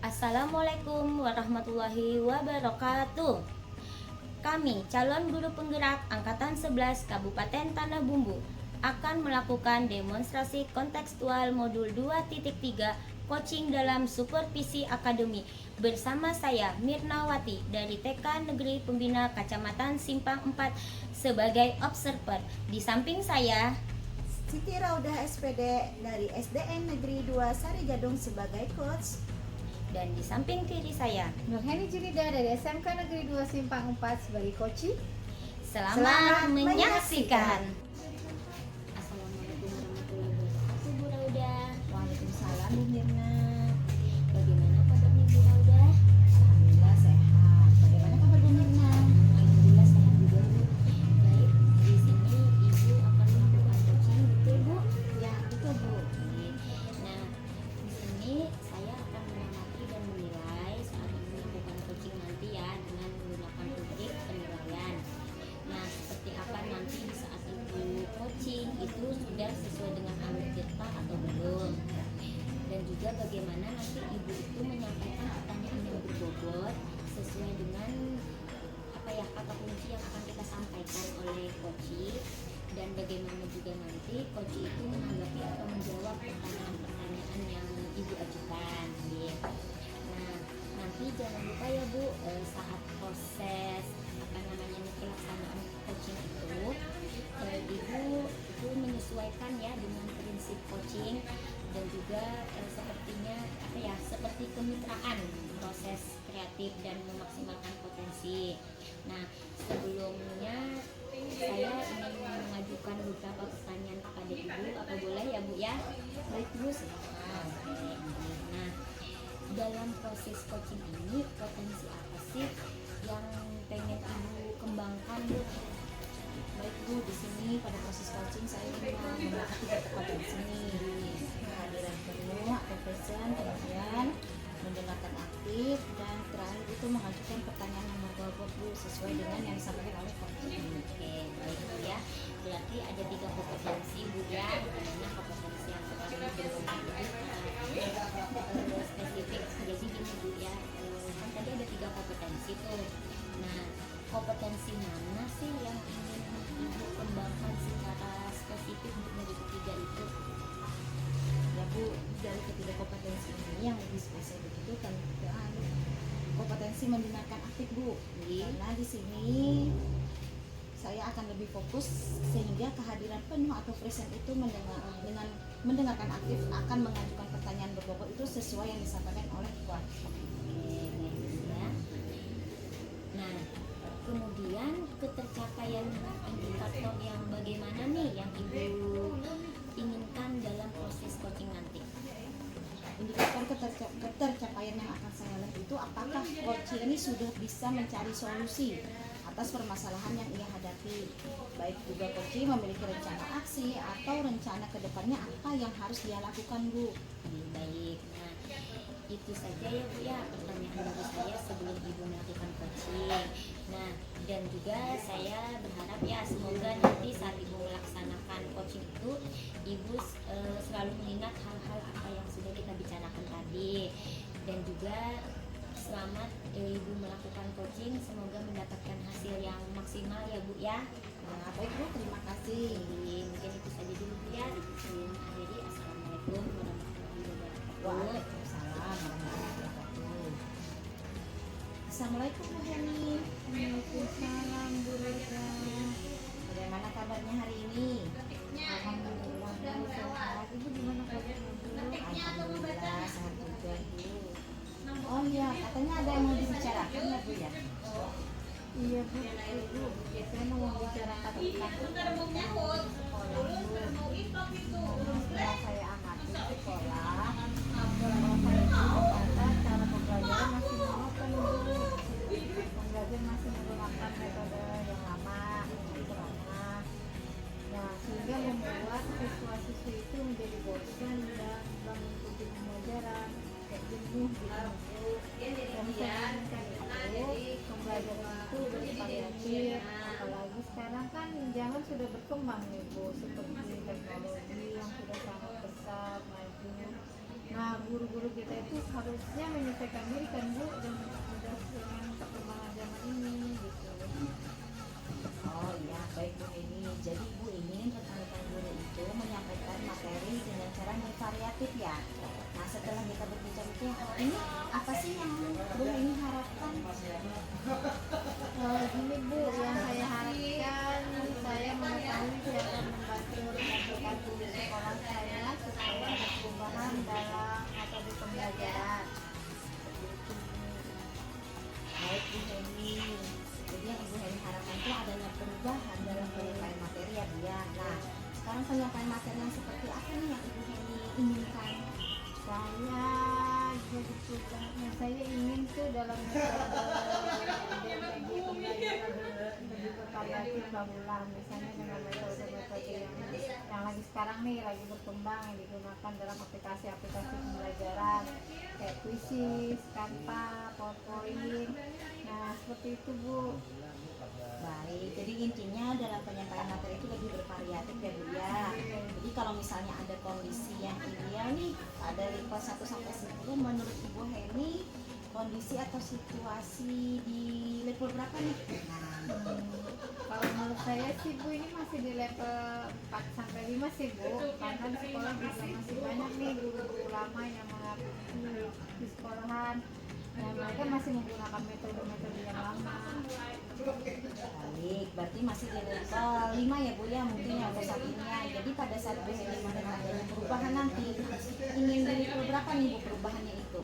Assalamualaikum warahmatullahi wabarakatuh. Kami, calon guru penggerak Angkatan 11 Kabupaten Tanah Bumbu, akan melakukan demonstrasi kontekstual modul 2.3 coaching dalam supervisi akademi bersama saya Mirnawati dari TK Negeri Pembina Kecamatan Simpang 4 sebagai observer. Di samping saya Siti Raudah SPD dari SDN Negeri 2 Sarigadung sebagai coach. dan di samping kiri saya Nurheni Jurida dari SMK Negeri 2 Simpang 4 sebagai coach. Selamat menyaksikan. Assalamualaikum warahmatullahi wabarakatuh, Bu Rauda. Waalaikumsalam Bu Mirna. Bagaimana kabarnya Bu Rauda? Alhamdulillah sehat. Bagaimana kabar Bu Mirna? Alhamdulillah sehat juga, Bu. Baik, di sini Ibu akan melakukan coaching, betul Bu? Ya, betul Bu. Nah, di sini saya akan mengamati dan menilai saat Ibu melakukan coaching nanti ya, dengan menggunakan rubrik penilaian. Nah, seperti apa nanti di saat Ibu coaching itu sudah sesuai dengan alur kita atau belum? Dan juga bagaimana nanti Ibu itu menyampaikan pertanyaan yang berbobot sesuai dengan kata kunci yang akan kita sampaikan oleh coach, dan bagaimana juga nanti coach itu menanggapi atau menjawab pertanyaan-pertanyaan yang Ibu ajukan. Nah, nanti jangan lupa ya Bu, saat proses pelaksanaan coaching itu, Ibu itu menyesuaikan ya dengan prinsip coaching dan juga sepertinya seperti kemitraan proses kreatif dan memaksimalkan potensi. Nah, sebelumnya saya ingin mengajukan beberapa pertanyaan kepada Ibu, apa boleh ya Bu ya? Baik Bu, silakan. Nah, dalam proses coaching ini potensi apa sih yang pengen Ibu kembangkan Bu? Baik Bu, di sini pada proses coaching saya ingin membahas 3 potensi nih. Kehadiran penuh atau present, kemudian mendengarkan aktif, dan terakhir itu mengajukan pertanyaan yang berbobot Bu sesuai dengan yang disampaikan oleh coaching. Oke, baik Bu ya. Berarti ada 3 kompetensi Bu ya. Namanya kompetensi yang pertama spesifik. Jadi gini Bu ya, kan tadi ada 3 kompetensi tuh. Nah, kompetensi mana sih yang ingin Ibu kembangkan secara spesifik dari ketiga itu? Ya Bu, dari ketiga kompetensi ini yang lebih spesifik itu kan kompetensi mendengarkan aktif Bu. Karena di sini saya akan lebih fokus sehingga kehadiran penuh atau present itu dengan mendengarkan aktif akan mengajukan pertanyaan berbobot itu sesuai yang disampaikan oleh coach. Ya. Nah, kemudian ketercapaian indikator yang bagaimana nih yang Ibu inginkan dalam proses coaching nanti? Indikator ketercapaian yang akan saya lihat itu apakah coach ini sudah bisa mencari solusi atas permasalahan yang ia hadapi, baik juga coach memiliki rencana aksi atau rencana kedepannya apa yang harus dia lakukan Bu. Baik, nah itu saja ya Bu ya pertanyaan dari saya sebelum Ibu melakukan coaching. Nah, dan juga saya berharap ya semoga nanti saat Ibu melaksanakan coaching itu Ibu selalu mengingat hal-hal apa yang sudah kita bicarakan tadi, dan juga selamat Ibu melakukan coaching, semoga mendapatkan hasil yang maksimal ya Bu ya. Nah, baik Bu, terima kasih. Jadi mungkin itu saja dulu Bu ya. Saya akhiri. Assalamualaikum warahmatullahi wabarakatuh. Waalaikumsalam warahmatullahi wabarakatuh. Assalamualaikum Bu Heni. Waalaikumsalam Bu Rauda. Bagaimana kabarnya hari ini? Alhamdulillah Bu sehat. Ibu gimana kabarnya Bu? Alhamdulillah sehat juga Bu. Oh iya, katanya ada yang mau dibicarakan ya Bu ya? Iya Bu, Ibu. Saya mau membicarakan tentang sekolah Bu. Setelah saya amati sekolah, kalau saya ternyata cara pembelajaran masih monoton Bu. Pembelajaran masih menggunakan metode yang lama, sederhana. Nah, sehingga membuat siswa-siswi itu menjadi bosan dan mengikuti pembelajaran kayak jenuh gitu. Dan saya inginkan itu pembelajaran itu bervariatif, apalagi sekarang kan zaman sudah berkembang nih Bu, seperti teknologi yang sudah sangat pesat maju. Nah, guru-guru kita itu harusnya menyesuaikan diri kan Bu dengan perkembangan zaman ini gitu. Oh iya, baik Bu Heni. Jadi Ibu ingin rekan-rekan guru itu menyampaikan materi dengan cara yang variatif ya. Nah, setelah kita berbicara itu, ini apa sih yang Bu Heni harapkan? Gini Bu, yang saya harapkan saya mengetahui cara membantu rekan-rekan di sekolah saya supaya ada perubahan dalam metode pembelajaran. Baik Bu Heni. Jadi yang Ibu Heni harapkan itu adanya perubahan dalam penyampaian materi ya Bu ya. Nah, sekarang penyampaian materi yang seperti apa nih yang Ibu Heni inginkan? Saya ingin tuh dalam metode pembelajaran lebih bervariatif barulah, misalnya dengan metode-metode yang lagi sekarang nih lagi berkembang yang digunakan dalam aplikasi-aplikasi pembelajaran kayak Quizzes, Canva, PowerPoint. Nah seperti itu Bu. Baik, jadi intinya dalam penyampaian materi itu lebih bervariatif ya Bu ya. Jadi kalau misalnya ada kondisi yang ideal nih, ada level 1 sampai 10, menurut Ibu Heni kondisi atau situasi di level berapa nih? Nah, Kalau menurut saya sih Bu ini masih di level 4 sampai 5 sih Bu, karena di sekolah juga masih banyak nih guru-guru lama yang mengabdi di sekolahan. Nah, mereka masih menggunakan metode-metode yang lama. baik, berarti masih di level 5 ya Bu ya, mungkin yang untuk saat ini ya. Jadi pada saat Bu Heni mendengar adanya perubahan nanti, ingin di level berapa nih Bu perubahannya itu?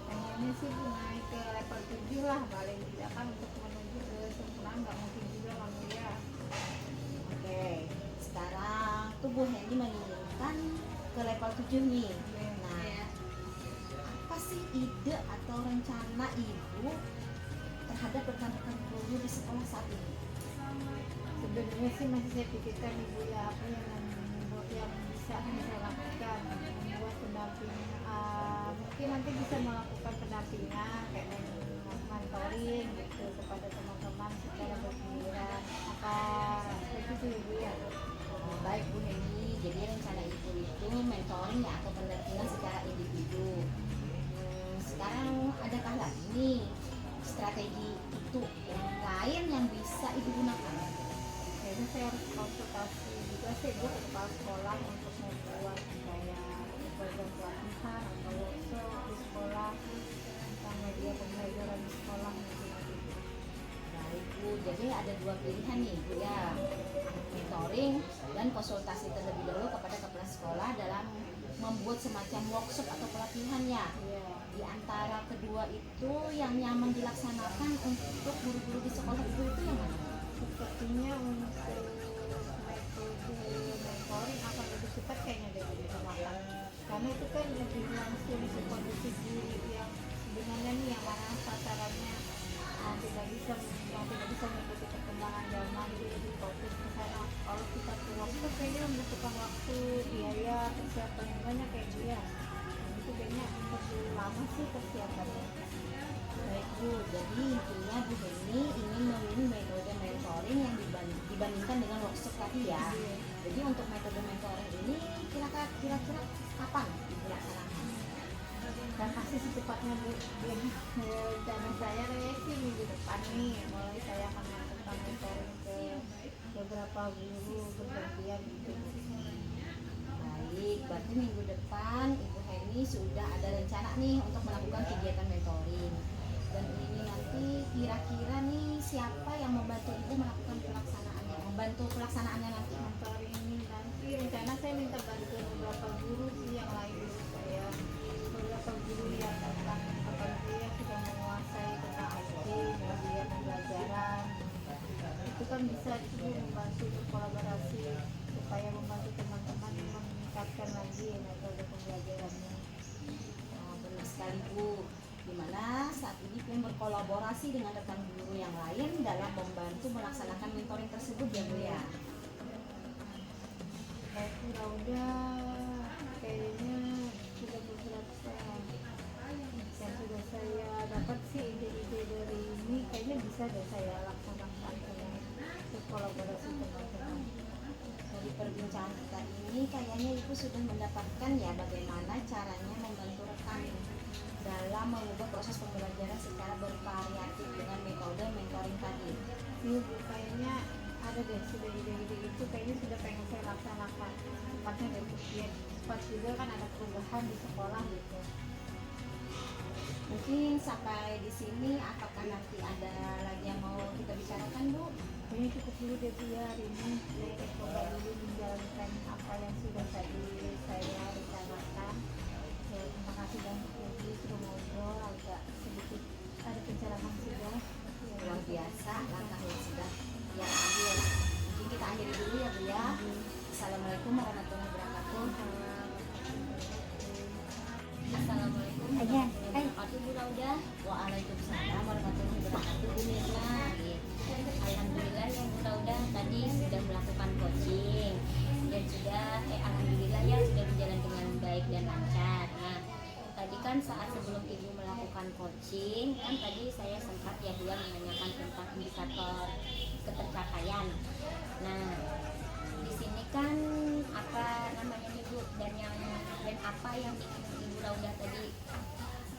Pengennya sih Bu naik ke level 7 lah, paling tidak kan untuk menuju ke sempurna nggak mungkin juga kan Bu ya. Oke, sekarang tuh Bu Heni menginginkan ke level 7 nih. Nah, apa sih ide atau rencana Ibu terhadap rekan-rekan guru di sekolah saat ini? Sebenarnya sih masih saya pikirkan Ibu ya, apa yang bisa saya lakukan, membuat pendamping, mungkin nanti bisa melakukan pendampingan kayak mentoring gitu kepada teman-teman secara bergiliran, apa itu sih Ibu ya. Baik Bu Heni, jadi rencana Ibu itu mentoring ya atau pendampingan secara individu. Sekarang adakah lagi nih strategi itu yang lain yang bisa Ibu gunakan? Kayaknya saya harus konsultasi juga sih Bu ke kepala sekolah untuk membuat kayak program pelatihan atau workshop di sekolah tentang media pembelajaran di sekolah mungkin gitu. Baik Bu, jadi ada dua pilihan nih Bu ya, mentoring dan konsultasi terlebih dahulu kepada kepala sekolah dalam membuat semacam workshop atau pelatihan ya. Iya. Di antara kedua itu yang nyaman dilaksanakan untuk guru-guru di sekolah Ibu itu yang mana? Sepertinya untuk metode mentoring akan lebih cepat kayaknya dari digunakan, karena itu kan lebih langsung ke kondisi diri yang sebenarnya nih yang mana sasarannya tidak bisa mengikuti perkembangan zaman, jadi lebih fokus ke sana. Kalau kita ke workshop kayaknya membutuhkan waktu, biaya, persiapan yang banyak kayak dia. Itu kayaknya lebih lama sih persiapannya. Baik Bu, jadi intinya Bu Heni ingin memilih metode mentoring yang dibandingkan dengan workshop tadi ya. Jadi untuk metode mentoring ini kira-kira kapan dilaksanakan? Dan pasti secepatnya Bu, dan saya sih minggu depan nih mulai saya akan melakukan mentoring ke beberapa guru bergantian gitu. Baik, berarti minggu depan Ibu Heni sudah ada rencana nih untuk melakukan kegiatan mentoring. Dan ini nanti kira-kira nih siapa yang membantu Ibu melakukan pelaksanaannya, membantu pelaksanaannya nanti? Mentoring ini nanti rencana saya minta bantuan beberapa guru sih yang lain dulu saya, beberapa guru yang tentang yang sudah menguasai tentang IT, media pembelajaran. Itu kan bisa juga membantu berkolaborasi supaya membantu teman-teman meningkatkan lagi metode pembelajarannya. Nah, benar sekali Bu, dimana saat ini PM berkolaborasi dengan rekan guru yang lain dalam membantu melaksanakan mentoring tersebut ya Bu ya. Udah kayaknya sudah beberapa yang sudah saya dapat sih ide-ide dari ini, kayaknya bisa deh saya laksanakan dengan kolaborasi teman-teman. Dari perbincangan kita ini kayaknya semuanya Ibu sudah mendapatkan ya bagaimana caranya membantu rekan dalam mengubah proses pembelajaran secara bervariatif dengan metode mentoring tadi. Iya Bu, kayaknya ada deh sudah ide-ide itu kayaknya sudah pengen saya laksanakan tempatnya dari biar cepat juga kan ada perubahan di sekolah gitu. Mungkin sampai di sini, apakah nanti ada lagi yang mau kita bicarakan Bu? Kayaknya cukup dulu deh Bu ya hari ini. Saya coba dulu menjalankan apa yang sudah tadi saya rencanakan. Terima kasih banyak ya Bu, sudah ngobrol agak sedikit ada pencerahan sudah. Luar biasa langkah yang sudah yang ambil. Mungkin kita akhiri dulu ya Bu ya. Assalamualaikum warahmatullahi wabarakatuh. Assalamualaikum warahmatullahi wabarakatuh Bu Rauda. Waalaikumsalam warahmatullahi wabarakatuh Bu Mirna. Alhamdulillah ya Bu Rauda tadi sudah melakukan coaching dan sudah alhamdulillah ya sudah berjalan dengan baik dan lancar. Nah, tadi kan saat sebelum Ibu melakukan coaching kan tadi saya sempat ya Bu menanyakan tentang indikator ketercapaian. Nah, di sini kan apa namanya nih Bu dan apa yang Ibu Rauda tadi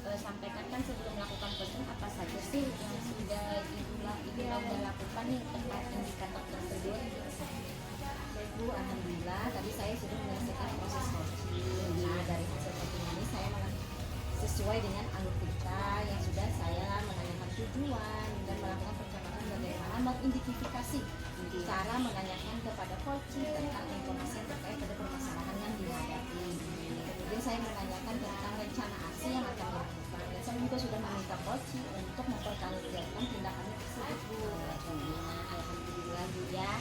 sampaikan kan sebelum melakukan coaching apa saja sih yang sudah Ibu Rauda lakukan nih terkait indikator tersebut? Baik Bu, alhamdulillah tadi saya sudah menyelesaikan proses coaching. Nah, dari hasil coaching ini saya sesuai dengan alur kita yang sudah saya menanyakan tujuan dan melakukan percakapan bagaimana mengidentifikasi cara menanyakan kepada coaching tentang informasi yang terkait pada permasalahan yang dihadapi. Kemudian saya menanyakan tentang rencana aksi yang akan dilakukan dan saya juga sudah meminta coaching untuk mempertanggungjawabkan tindakannya tersebut Bu. Alhamdulillah Bu ya,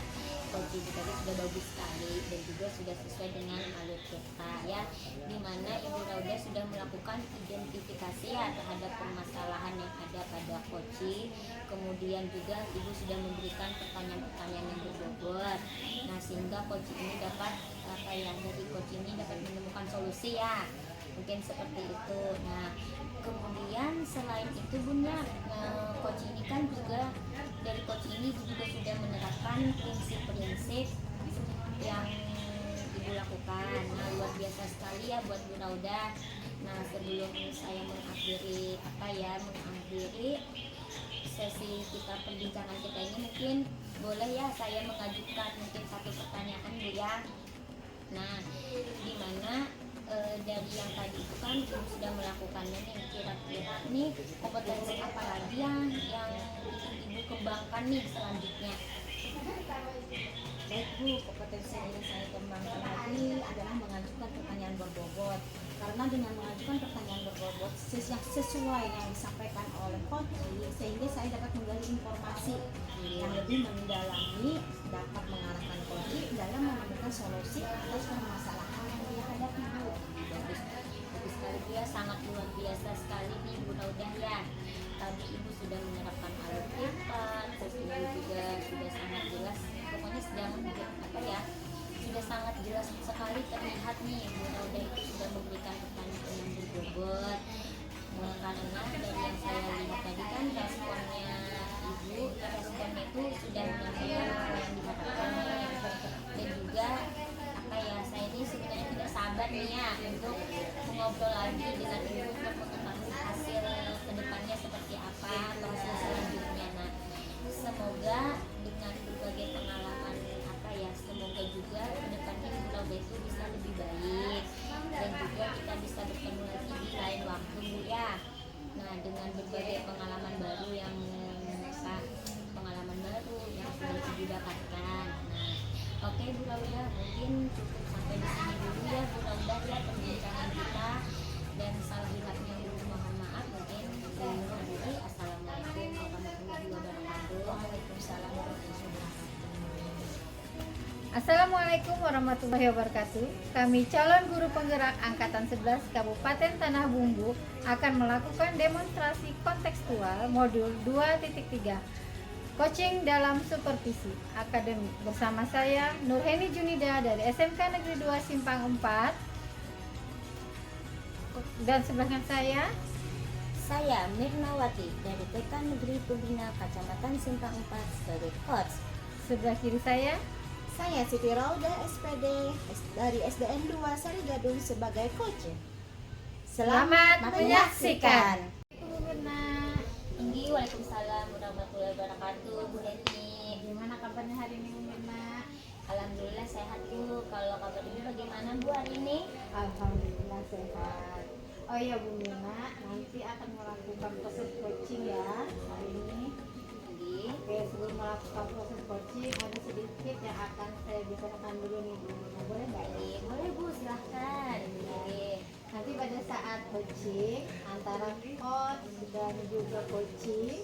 coaching tadi sudah bagus sekali dan juga sudah sesuai dengan alur kita ya, dimana Ibu Rauda sudah melakukan identifikasi ya terhadap permasalahan yang ada pada coaching. Kemudian juga Ibu sudah memberikan pertanyaan-pertanyaan yang berbobot. Nah, sehingga coaching ini dapat dari coaching ini dapat menemukan solusi ya. Mungkin seperti itu. Nah, kemudian selain itu Bunda, coaching ini kan juga dari coaching ini juga sudah menerapkan prinsip-prinsip yang Ibu lakukan. Nah, luar biasa sekali ya buat Bu Rauda. Nah, sebelum saya mengakhiri sesi kita perbincangan kita ini, mungkin boleh ya saya mengajukan mungkin satu pertanyaan Bu ya. Nah, dimana dari yang tadi itu kan Ibu sudah melakukannya nih, kira-kira nih kompetensi apa lagi yang ingin Ibu kembangkan nih selanjutnya? Baik Bu, kompetensi yang ingin saya kembangkan lagi adalah mengajukan pertanyaan berbobot. Karena dengan mengajukan pertanyaan berbobot yang sesuai yang disampaikan oleh coaching, sehingga saya dapat menggali informasi yang lebih mendalami, dapat mengarahkan coaching dalam menemukan solusi atas permasalahan yang dihadapi Bu. Bagus sekali ya, sangat luar biasa sekali nih Bu Rauda ya. Tadi Ibu sudah menerapkan alur kita, terus Ibu juga sudah sangat jelas, pokoknya sudah sangat jelas sekali terlihat nih Bu Rauda itu sudah memberikan pertanyaan yang berbobot. Karena dari yang saya lihat tadi kan responnya itu sudah menyampaikan apa yang diharapkan dan juga saya ini sebenarnya tidak sabar nih ya untuk mengobrol lagi dengan Ibu untuk mengetahui hasil kedepannya seperti apa proses selanjutnya. Nah, semoga dengan berbagai pengalaman semoga juga kedepannya Ibu Rauda itu bisa lebih baik dan juga kita bisa bertemu lagi di lain waktu Bu ya. Nah, dengan berbagai pengalaman baru yang sudah Ibu dapatkan. Nah, oke Bu Rauda, mungkin cukup sampai di sini dulu ya Bu Rauda ya perbincangan kita, dan salahnya mohon maaf mungkin. Assalamualaikum warahmatullahi wabarakatuh. Waalaikumsalam warahmatullahi wabarakatuh. Assalamualaikum warahmatullahi wabarakatuh. Kami calon guru penggerak Angkatan 11 Kabupaten Tanah Bumbu akan melakukan demonstrasi kontekstual modul 2.3 Coaching dalam Supervisi Akademik bersama saya Nurheni Junida dari SMK Negeri 2 Simpang 4, dan sebelahnya saya Mirnawati dari TK Negeri Pembina Kecamatan Simpang 4 sebagai coach. sebelah kiri saya Saya Siti Raudah SPD dari SDN 2 Sarigadung sebagai coach. Selamat menyaksikan. Bu Mirna. Tinggi, waalaikumsalam warahmatullahi wabarakatuh. Bu Neti. Gimana kabarnya hari ini Bu Mirna? Alhamdulillah sehat Bu. Kalau kabar Ibu bagaimana Bu hari ini? Alhamdulillah sehat. Oh iya Bu Mirna, nanti akan melakukan proses coaching ya hari ini. Tinggi. Oke, sebelum melakukan proses coaching ada sedikit yang akan saya bicarakan dulu nih Bu Mirna. Boleh nggak? Tinggi. Boleh Bu, silahkan. Tinggi. Nanti pada saat coaching antara coach dan juga coaching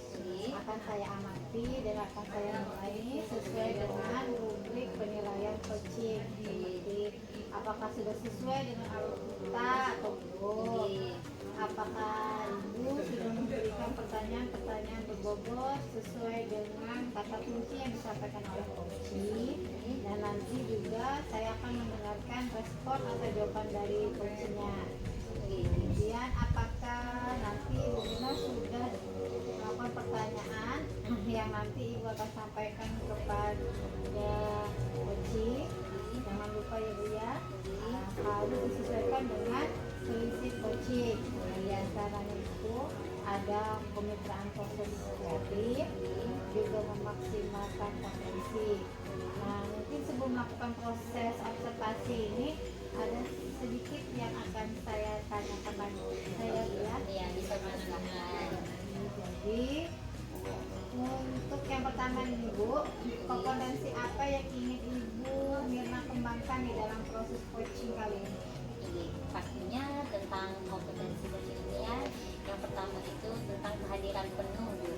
akan saya amati dan akan saya nilai sesuai dengan rubrik penilaian coaching, seperti apakah sudah sesuai dengan alur kita atau belum, apakah ibu sudah memberikan pertanyaan-pertanyaan berbobot sesuai dengan kata kunci yang disampaikan oleh coaching, dan nanti juga saya akan mendengarkan respon atau jawaban dari coachingnya. Kemudian apakah nanti Ibu Mirna sudah melakukan pertanyaan yang nanti Ibu akan sampaikan kepada coaching. Jangan lupa ya Bu ya, harus disesuaikan dengan selisih coaching. Di antaranya itu ada kemitraan proses kreatif, juga memaksimalkan potensi. Nah, mungkin sebelum melakukan proses observasi ini ada sedikit yang akan saya tanyakan lagi. Saya lihat Ya, bisa silahkan. jadi untuk yang pertama nih Bu, kompetensi apa yang ingin Ibu Mirna kembangkan di dalam proses coaching kali ini? Tinggi. Pastinya tentang kompetensi coaching ini ya. Yang pertama itu tentang kehadiran penuh Bu.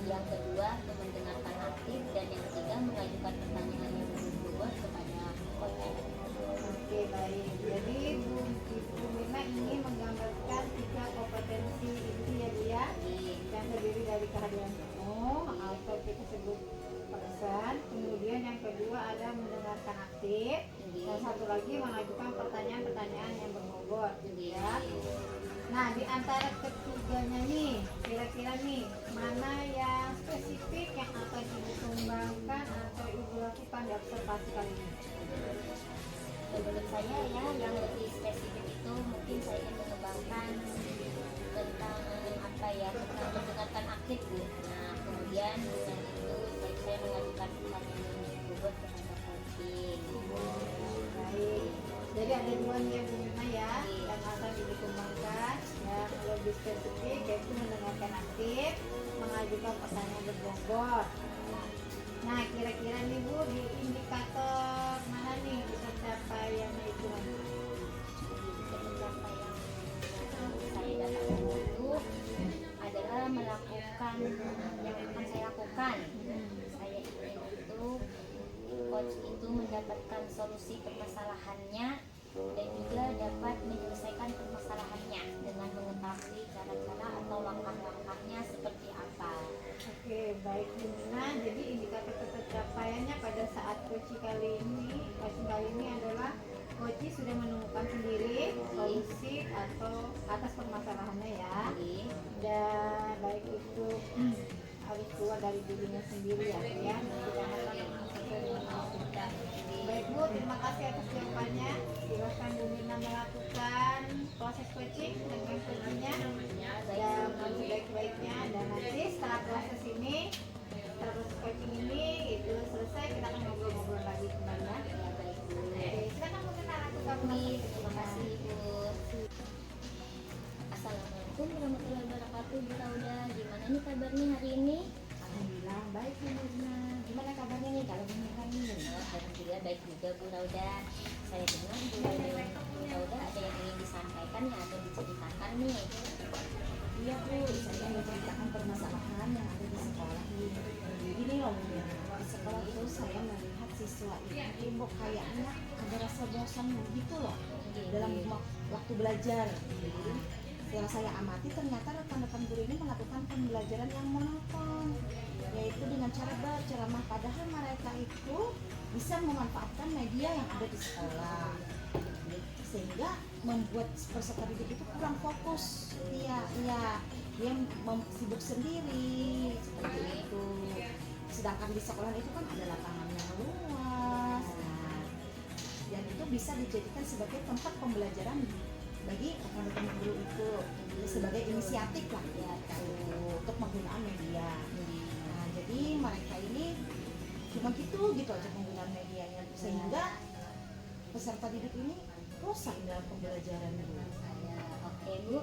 Yang kedua itu mendengarkan aktif, dan yang ketiga mengajukan pertanyaan yang berbobot kepada coach. Oke, baik. Jadi Ibu Mirna ingin menggambarkan 3 kompetensi inti ya Bu ya, yang terdiri dari kehadiran penuh atau kita sebut person. Kemudian yang kedua ada mendengarkan aktif, dan satu lagi mengajukan pertanyaan-pertanyaan yang berbobot ya. Nah, di antara ketiganya nih, kira-kira nih mana yang spesifik yang akan Ibu kembangkan atau Ibu lakukan di observasi kali ini? Menurut saya ya, yang lebih spesifik itu mungkin saya ingin mengembangkan tentang apa ya, tentang mendengarkan aktif Bu. Nah, kemudian dengan itu saya mengajukan pertanyaan yang berbobot kepada coaching. Baik, jadi ada 2 nih ya Bu Mirna ya, yang akan dikembangkan. Yang lebih spesifik yaitu mendengarkan aktif, mengajukan pertanyaan berbobot. Nah, kira-kira nih Bu, di indikator mana nih bisa capaiannya itu? Pencapaian yang saya dapatkan itu adalah melakukan yang akan saya lakukan. Saya ingin itu coach itu mendapatkan solusi permasalahannya dan juga dapat menyelesaikan permasalahannya dengan mengetahui cara-cara atau langkah-langkahnya seperti apa. Oke, baik Bu Mirna. Jadi indikator pencapaiannya pada saat coaching kali ini adalah coaching sudah menemukan sendiri solusi atau atas permasalahannya ya. Dan baik itu harus keluar dari dirinya sendiri ya, ya. Tidak akan sesuai dengan mau kita. Baik Bu, terima kasih atas jawabannya. Silakan Bu Mirna melakukan proses coaching dengan coachingnya dan sebaik-baiknya. Dan nanti setelah proses coaching ini itu selesai, kita akan ngobrol-ngobrol lagi kembali ya. Baik Bu. Oke, silakan Bu Mirna lakukan proses. Terima kasih Bu. Assalamualaikum warahmatullahi wabarakatuh Bu Rauda. Gimana nih kabarnya hari ini? Alhamdulillah baik Bu Mirna. Gimana kabarnya nih kalau Bu Mirna nih? Alhamdulillah baik juga Bu Rauda. Saya dengar Bu Rauda ada yang ingin disampaikan ya atau diceritakan nih. Iya Bu, saya menceritakan permasalahan yang ada di sekolah ini. Gini loh Bu Mirna, di sekolah itu saya melihat siswa ini kayaknya ada rasa bosan gitu loh dalam waktu belajar. Yang saya amati ternyata rekan-rekan guru ini melakukan pembelajaran yang monoton, yaitu dengan cara berceramah, padahal mereka itu bisa memanfaatkan media yang ada di sekolah, sehingga membuat peserta didik itu kurang fokus. Dia sibuk sendiri seperti itu. Sedangkan di sekolah itu kan ada lapangan yang luas, bisa dijadikan sebagai tempat pembelajaran bagi rekan-rekan guru itu, sebagai inisiatif lah ya untuk penggunaan media. Nah, jadi mereka ini cuma gitu aja penggunaan medianya, sehingga peserta didik ini bosan dalam pembelajaran Bu. Ya, oke Bu,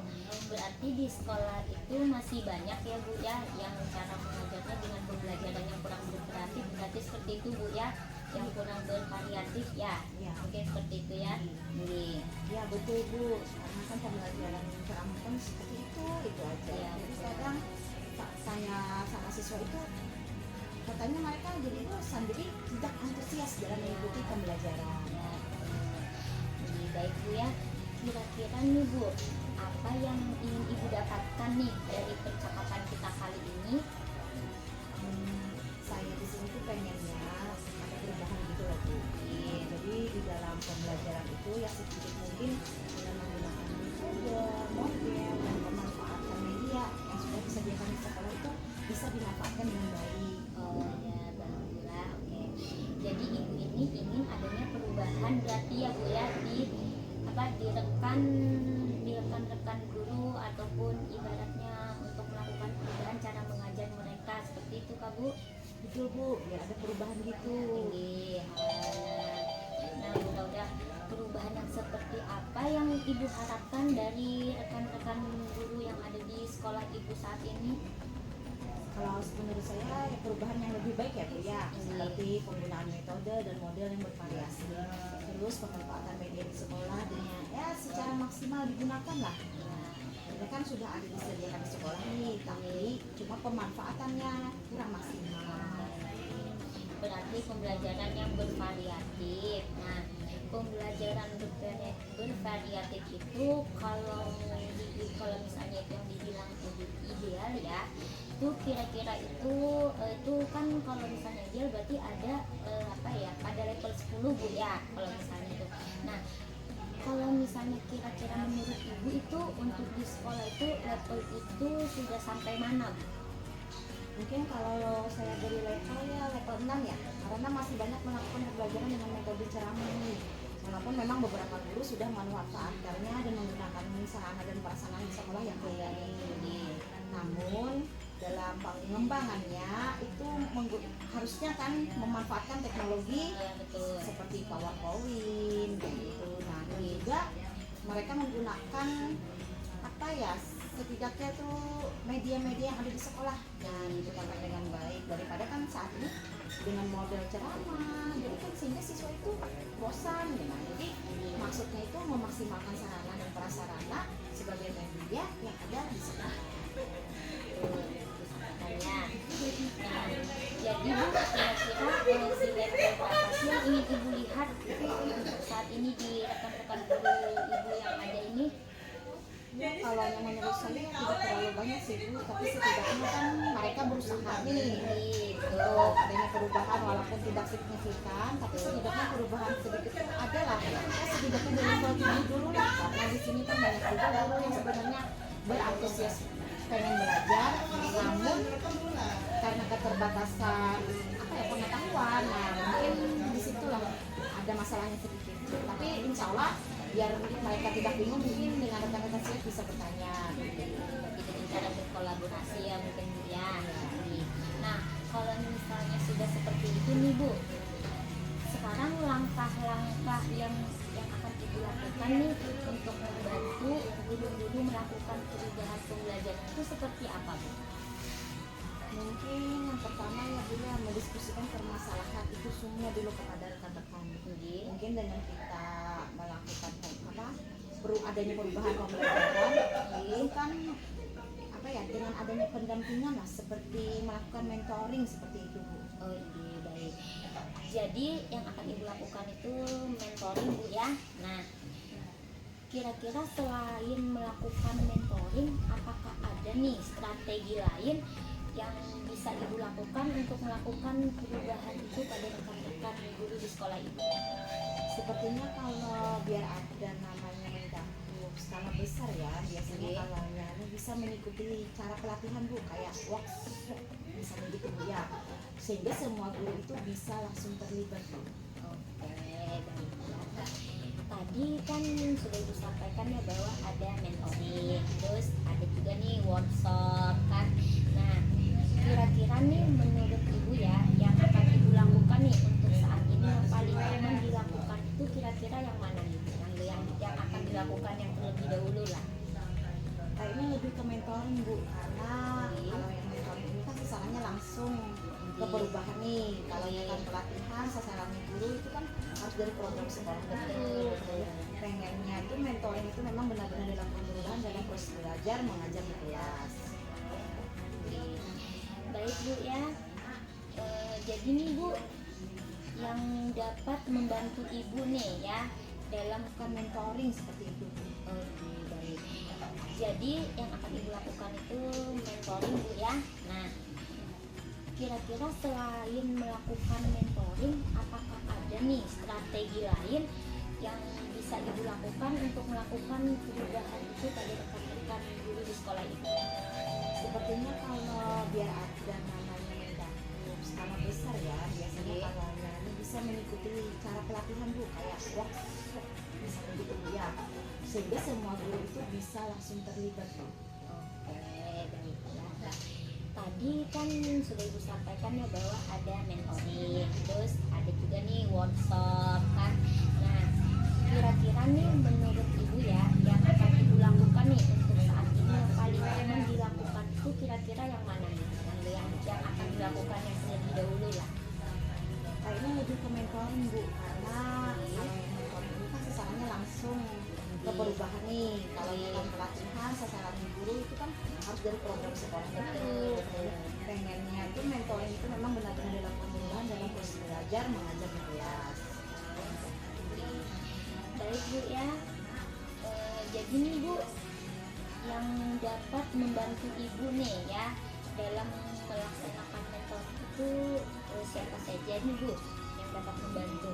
berarti di sekolah itu masih banyak ya Bu ya yang cara mengajarnya dengan pembelajaran yang kurang berkreatif, berarti seperti itu Bu ya, yang kurang bervariatif ya, Ya. mungkin seperti itu ya. Iya. Ya betul Bu, karena kan pembelajaran ceramah kan seperti itu aja. Ya, Jadi betul. kadang saya sama siswa itu katanya mereka jadi bosan, jadi tidak antusias dalam mengikuti pembelajaran. Ya, jadi baik Bu ya. Kira-kira nih Bu, apa yang ingin Ibu dapatkan nih dari percakapan kita kali ini? Saya di sini tuh pengennya ada perubahan gitu loh Bu. Jadi di dalam pembelajaran itu ya sedikit mungkin dengan menggunakan metode, model, dan pemanfaatan media yang sudah disediakan di sekolah itu bisa dimanfaatkan dengan baik. Oh ya, alhamdulillah. Oke. Jadi Ibu ini ingin adanya perubahan berarti ya Bu ya di rekan-rekan guru ataupun ibaratnya untuk melakukan perubahan cara mengajar mereka seperti itu Kak Bu. Betul Bu, biar ada perubahan gitu. Iya. Nah, mudah-mudahan perubahan yang seperti apa yang Ibu harapkan dari rekan-rekan guru yang ada di sekolah Ibu saat ini? Kalau menurut saya ya perubahan yang lebih baik ya Bu ya, seperti penggunaan metode dan model yang bervariasi, terus pemanfaatan media di sekolah dengan ya secara maksimal digunakan lah. Ini kan sudah ada disediakan di sekolah nih, tapi cuma pemanfaatannya kurang maksimal. Berarti pembelajaran yang bervariatif. Nah, pembelajaran bervariatif itu kalau misalnya itu yang dibilang ideal ya, itu kira-kira itu kan kalau misalnya ideal berarti ada pada level 10 Bu ya kalau misalnya itu. Nah, kalau misalnya kira-kira menurut Ibu itu untuk di sekolah itu level itu sudah sampai mana Bu? Mungkin kalau saya beri level ya level 6 ya, karena masih banyak melakukan pembelajaran dengan metode ceramah ini. Walaupun memang beberapa guru sudah memanfaatkannya dan menggunakan sarana dan prasarana di sekolah yang ada ini. Namun dalam pengembangannya itu harusnya kan memanfaatkan teknologi Betul. seperti PowerPoint gitu. Nah, dan juga mereka menggunakan setidaknya tuh media-media yang ada di sekolah dan digunakan dengan baik, daripada kan saat ini dengan model ceramah, jadi kan sehingga siswa itu bosan gitu. Jadi maksudnya itu memaksimalkan sarana dan prasarana sebagai media yang ada di sekolah. Jadi Bu, kira-kira si level berapa sih yang ingin Ibu lihat untuk saat ini di rekan-rekan guru Ibu yang ada ini? Kalau yang menurut saya tidak terlalu banyak sih Bu, tapi setidaknya kan mereka berusaha nih untuk adanya perubahan walaupun tidak signifikan, tapi setidaknya perubahan sedikit ada lah. Ya setidaknya dari level 7 dulu lah, karena di sini kan banyak juga guru yang sebenarnya berantusias pengen belajar, namun karena keterbatasan pengetahuan, nah mungkin disitulah ada masalahnya sedikit. Tapi insya Allah biar mereka tidak bingung, mungkin dengan rekan-rekan saya bisa bertanya Dengan cara berkolaborasi ya mungkin Bu ya. Nah, kalau misalnya sudah seperti itu nih Bu, sekarang langkah-langkah yang akan Ibu lakukan nih untuk membantu guru-guru melakukan perubahan pembelajaran itu seperti apa Bu? Mungkin yang pertama ya Bu ya, mendiskusikan permasalahan itu semua dulu kepada rekan-rekan. Mungkin dengan kita melakukan perlu adanya perubahan pembelajaran, itu kan dengan adanya pendampingan lah, seperti melakukan mentoring seperti itu Bu. Oh iya, baik. Jadi yang akan Ibu lakukan itu mentoring Bu ya. Nah, kira-kira selain melakukan mentoring, apakah ada nih strategi lain yang bisa Ibu lakukan untuk melakukan perubahan itu pada rekan-rekan guru di sekolah Ibu? Sepertinya kalau biar ada namanya mendamping skala besar ya, biasanya kalau yang bisa mengikuti cara pelatihan Bu, kayak workshop misalnya gitu Bu ya, sehingga semua guru itu bisa langsung terlibat Bu. Oke, baiklah. Tadi kan sudah Ibu sampaikan ya bahwa ada mentoring, terus ada juga nih workshop kan. Nah, kira-kira nih menurut Ibu ya, yang akan Ibu lakukan nih untuk saat ini yang paling aman dilakukan itu kira-kira yang mana nih? Yang akan dilakukan yang terlebih dahulu lah. Kayaknya lebih ke mentoring Bu, karena kalau yang mentoring ini kan sasarannya langsung ke perubahan nih. Kalau yang kan pelatihan sasarannya guru itu kan harus dari program sekolah. Betul. Pengennya itu mentoring itu memang benar-benar dilakukan perubahan dalam proses belajar mengajar di kelas. Baik Bu ya. Jadi nih Bu, yang dapat membantu Ibu nih ya dalam Mentoring seperti itu. Oke, baik. Jadi yang akan Ibu lakukan itu mentoring Bu ya. Nah, kira-kira selain melakukan mentoring, apakah ada nih strategi lain yang bisa Ibu lakukan untuk melakukan perubahan itu pada rekan-rekan guru di sekolah ini? Sepertinya kalau biar ada namanya mendamping skala besar ya, biasanya kalau yang ini bisa mengikuti cara pelatihan Bu, kayak workshop misalnya gitu Bu ya, sehingga semua guru itu bisa langsung terlibat Bu. Oke, baiklah. Tadi kan sudah Ibu sampaikan ya bahwa ada mentoring, terus ada juga nih workshop kan. Nah, kira-kira nih menurut Ibu ya, yang akan Ibu lakukan nih untuk saat ini yang paling aman dilakukan itu kira-kira yang mana nih? Yang akan dilakukan yang terlebih dahulu lah. Kayaknya lebih ke mentoring Bu, karena kalau yang mentoring ini kan sasarannya langsung ke perubahan nih. Kalau yang kan pelatihan sasarannya guru itu kan harus dari program sekolah. Betul. Pengennya itu mentoring itu memang benar-benar dilakukan perubahan dalam proses belajar mengajar di kelas. Baik Bu ya. Jadi nih Bu, yang dapat membantu Ibu nih ya dalam melaksanakan mentoring itu siapa saja nih Bu yang dapat membantu?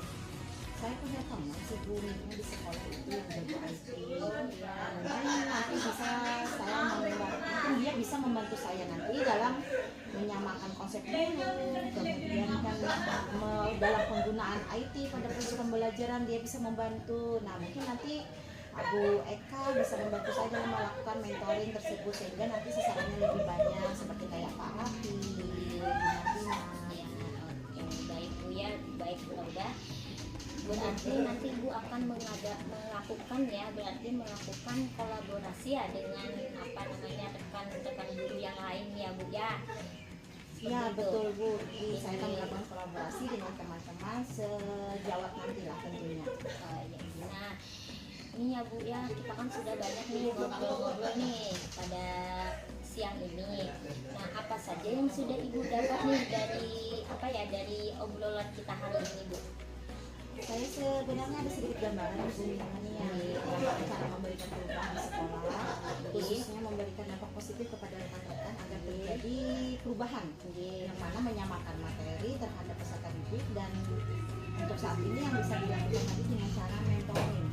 Saya punya teman si gurunya di sekolah itu yang jago IT. Mungkin nanti bisa saya mungkin dia bisa membantu saya nanti dalam menyamakan konsep dulu, kemudian kan dalam penggunaan IT pada proses pembelajaran dia bisa membantu. Nah mungkin nanti Bu Eka bisa membantu saya dalam melakukan mentoring tersebut, sehingga nanti sasarannya lebih banyak seperti kayak Pak Rafi, Dina. Baik Bu ya, baik Bu Lauda. Berarti nanti Ibu akan melakukan ya, berarti melakukan kolaborasi ya dengan rekan-rekan guru yang lain ya Bu ya. Ya Begitu. betul Bu, jadi saya akan melakukan kolaborasi dengan teman-teman sejawat nanti lah tentunya. Nah, ini ya Bu ya, kita kan sudah banyak nih ngobrol-ngobrol nih pada siang ini. Nah, apa saja yang sudah Ibu dapat nih dari obrolan kita hari ini Bu? Saya sebenarnya ada sedikit gambaran Bu mengenai cara memberikan perubahan di sekolah, khususnya memberikan dampak positif kepada rekan-rekan agar terjadi perubahan, yang mana menyamakan materi terhadap peserta didik, dan untuk saat ini yang bisa dilakukan tadi dengan cara mentoring.